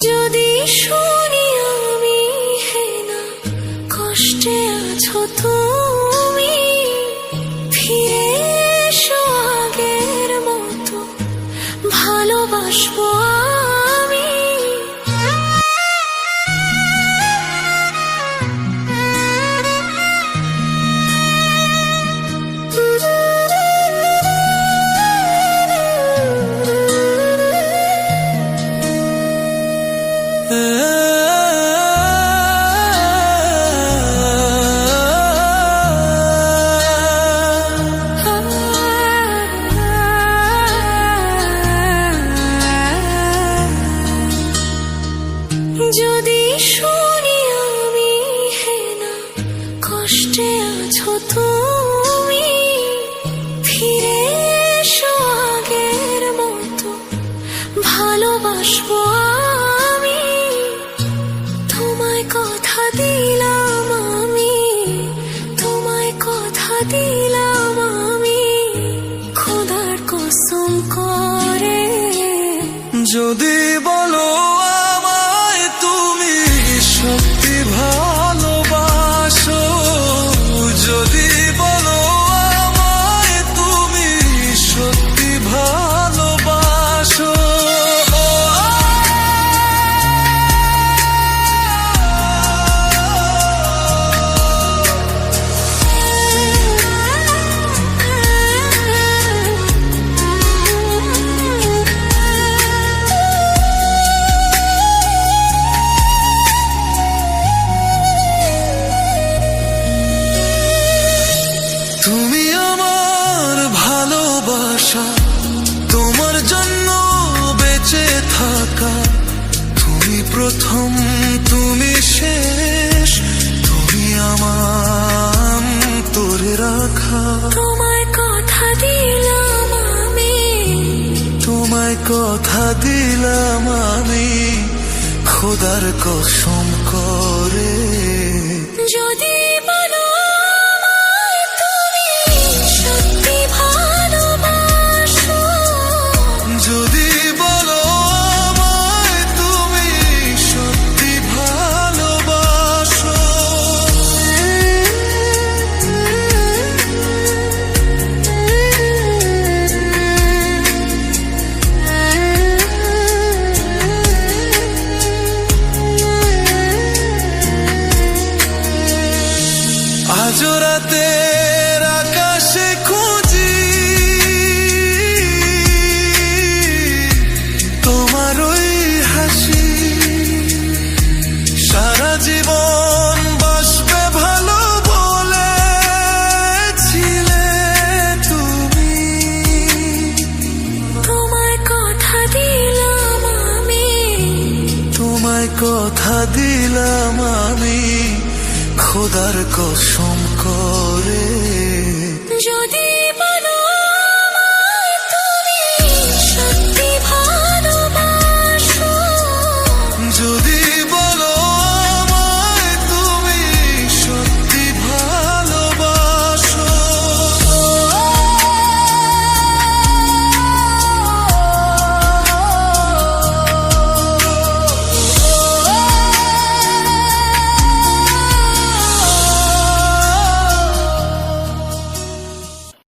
যদি শুনি আমি হেনা কষ্টে আছো তুমি, ফিরে এসো আগের মতো ভালোবাসবো আমি। যদি শুনি আমি হেনা কষ্টে আছো তুমি, ফিরে এসো আগের মতো ভালোবাসবো আমি। তোমায় কথা দিলাম আমি, তোমায় কথা দিলাম আমি, খোদার কসম করে। যদি বলো আমায় তুমি সত্যি ভালোবাসো, যদি বলো আমায় তুমি সত্যি ভালোবাসো, তুমি আমার ভালোবাসা, তোমার জন্য বেঁচে থাকা, তুমি প্রথম তুমি শেষ, তুমি আমার তোরে রাখা। তোমায় কথা দিলাম আমি, তোমায় কথা দিলাম আমি, খোদার কসম করে। যদি বলো আমায় তুমি সত্যি ভালোবাসো, যদি বলো আমায় তুমি সত্যি ভালোবাসো, আজ রাতের আকাশে খুঁজি তোমার ওই হাসি, সারা জীবন বাসবে ভালো বলেছিলে তুমি। তোমায় কথা দিলাম আমি, তোমায় কথা দিলাম আমি, খোদার কসম করে। যদি